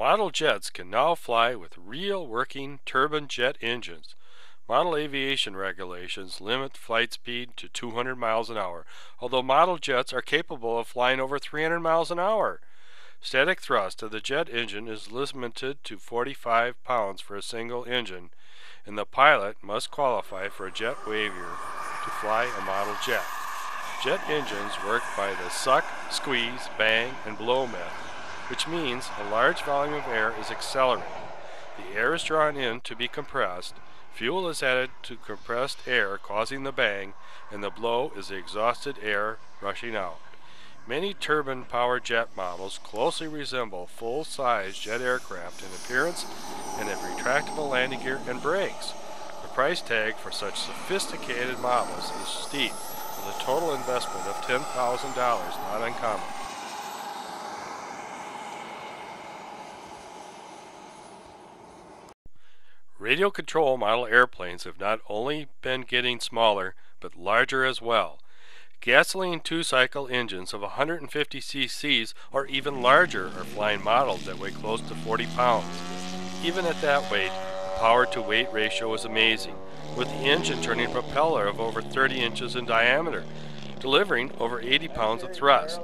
Model jets can now fly with real working turbine jet engines. Model aviation regulations limit flight speed to 200 miles an hour, although model jets are capable of flying over 300 miles an hour. Static thrust of the jet engine is limited to 45 pounds for a single engine, and the pilot must qualify for a jet waiver to fly a model jet. Jet engines work by the suck, squeeze, bang, and blow method, which means a large volume of air is accelerated. The air is drawn in to be compressed, fuel is added to compressed air causing the bang, and the blow is the exhausted air rushing out. Many turbine-powered jet models closely resemble full-size jet aircraft in appearance and have retractable landing gear and brakes. The price tag for such sophisticated models is steep, with a total investment of $10,000 not uncommon. Radio control model airplanes have not only been getting smaller, but larger as well. Gasoline two-cycle engines of 150 cc's or even larger are flying models that weigh close to 40 pounds. Even at that weight, the power-to-weight ratio is amazing, with the engine turning a propeller of over 30 inches in diameter, delivering over 80 pounds of thrust.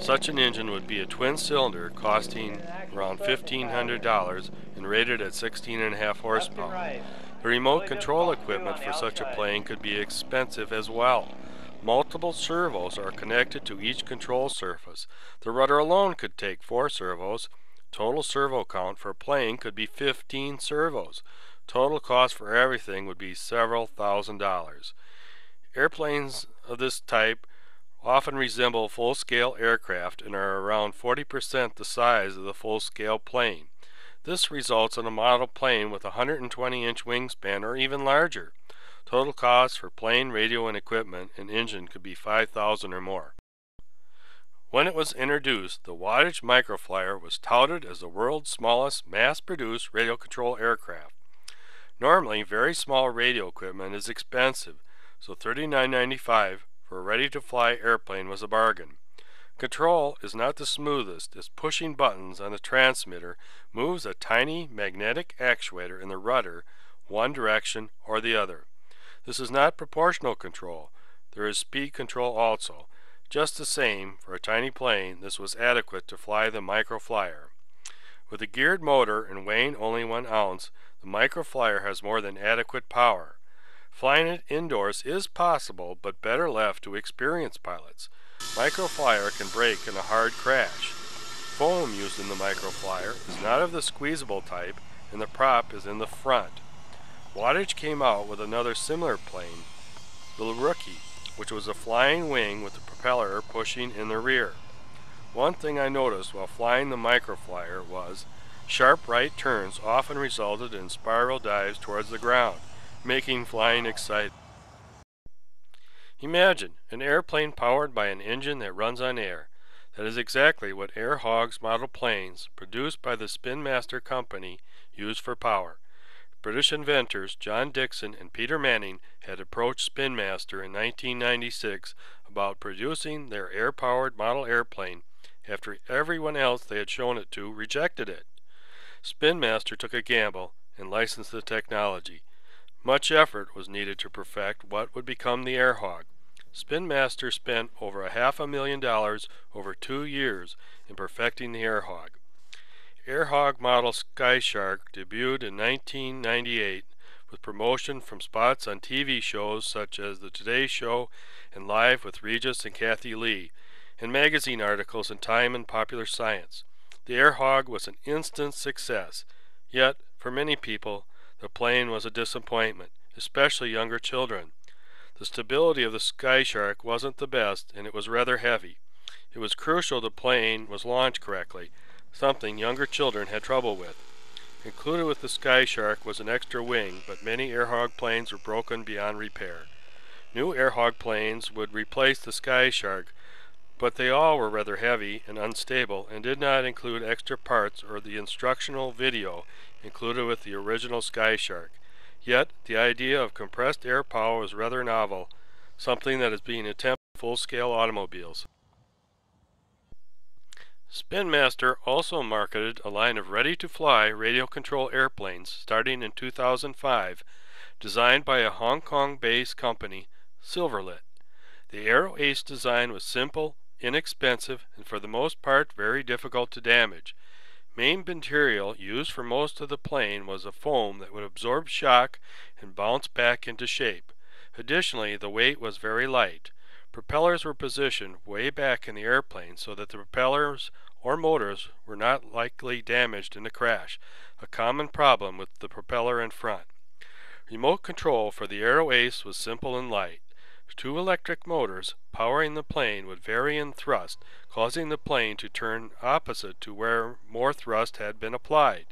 Such an engine would be a twin-cylinder costing around $1,500 and rated at 16.5 horsepower. The remote control equipment for such a plane could be expensive as well. Multiple servos are connected to each control surface. The rudder alone could take 4 servos. Total servo count for a plane could be 15 servos. Total cost for everything would be several $1,000s. Airplanes of this type often resemble full-scale aircraft and are around 40% the size of the full-scale plane. This results in a model plane with a 120-inch wingspan or even larger. Total cost for plane, radio, and equipment and engine could be $5,000 or more. When it was introduced, the wattage microflyer was touted as the world's smallest mass-produced radio control aircraft. Normally, very small radio equipment is expensive, so $39.95 for a ready-to-fly airplane was a bargain. Control is not the smoothest, as pushing buttons on the transmitter moves a tiny magnetic actuator in the rudder one direction or the other. This is not proportional control. There is speed control also. Just the same, for a tiny plane, this was adequate to fly the microflyer. With a geared motor and weighing only 1 ounce, the microflyer has more than adequate power. Flying it indoors is possible, but better left to experienced pilots. Microflyer can break in a hard crash. Foam used in the microflyer is not of the squeezable type, and the prop is in the front. Wattage came out with another similar plane, the Rookie, which was a flying wing with the propeller pushing in the rear. One thing I noticed while flying the microflyer was sharp right turns often resulted in spiral dives towards the ground, making flying exciting. Imagine an airplane powered by an engine that runs on air. That is exactly what Air Hogs model planes, produced by the Spin Master Company, use for power. British inventors John Dixon and Peter Manning had approached Spin Master in 1996 about producing their air-powered model airplane after everyone else they had shown it to rejected it. Spin Master took a gamble and licensed the technology. Much effort was needed to perfect what would become the Air Hog. Spin Master spent over $500,000 over 2 years in perfecting the Air Hog. Air Hog model Sky Shark debuted in 1998 with promotion from spots on TV shows such as The Today Show and Live with Regis and Kathy Lee, and magazine articles in Time and Popular Science. The Air Hog was an instant success, yet for many people the plane was a disappointment, especially younger children. The stability of the Sky Shark wasn't the best, and it was rather heavy. It was crucial the plane was launched correctly, something younger children had trouble with. Included with the Sky Shark was an extra wing, but many Air Hog planes were broken beyond repair. New Air Hog planes would replace the Sky Shark, but they all were rather heavy and unstable and did not include extra parts or the instructional video included with the original Sky Shark. Yet, the idea of compressed air power was rather novel, something that is being attempted in full-scale automobiles. Spin Master also marketed a line of ready-to-fly radio-control airplanes starting in 2005, designed by a Hong Kong-based company, Silverlit. The Aero Ace design was simple, inexpensive, and for the most part very difficult to damage. Main material used for most of the plane was a foam that would absorb shock and bounce back into shape. Additionally, the weight was very light. Propellers were positioned way back in the airplane so that the propellers or motors were not likely damaged in a crash, a common problem with the propeller in front. Remote control for the Aero Ace was simple and light. Two electric motors powering the plane would vary in thrust, causing the plane to turn opposite to where more thrust had been applied.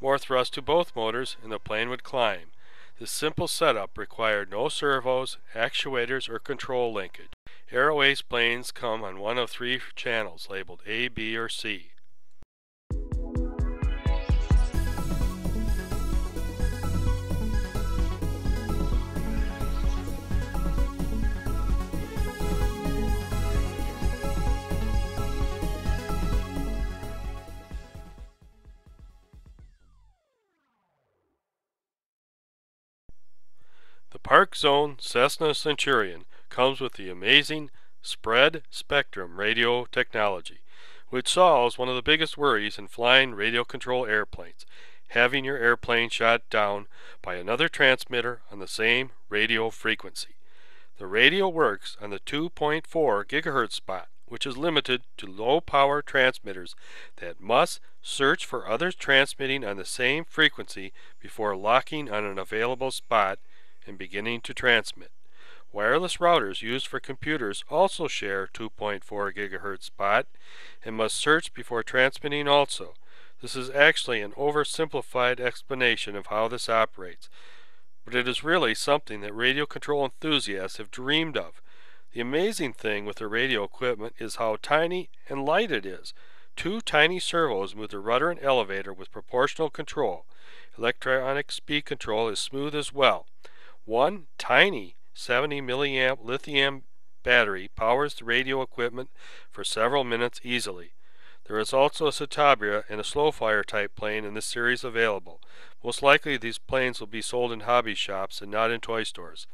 More thrust to both motors and the plane would climb. This simple setup required no servos, actuators, or control linkage. Aero Ace planes come on one of three channels labeled A, B, or C. The Park Zone Cessna Centurion comes with the amazing spread spectrum radio technology, which solves one of the biggest worries in flying radio control airplanes, having your airplane shot down by another transmitter on the same radio frequency. The radio works on the 2.4 gigahertz spot, which is limited to low power transmitters that must search for others transmitting on the same frequency before locking on an available spot and beginning to transmit. Wireless routers used for computers also share 2.4 gigahertz spot and must search before transmitting also. This is actually an oversimplified explanation of how this operates, but it is really something that radio control enthusiasts have dreamed of. The amazing thing with the radio equipment is how tiny and light it is. Two tiny servos move the rudder and elevator with proportional control. Electronic speed control is smooth as well. One tiny 70 milliamp lithium battery powers the radio equipment for several minutes easily. There is also a Citabria and a slow fire type plane in this series available. Most likely these planes will be sold in hobby shops and not in toy stores.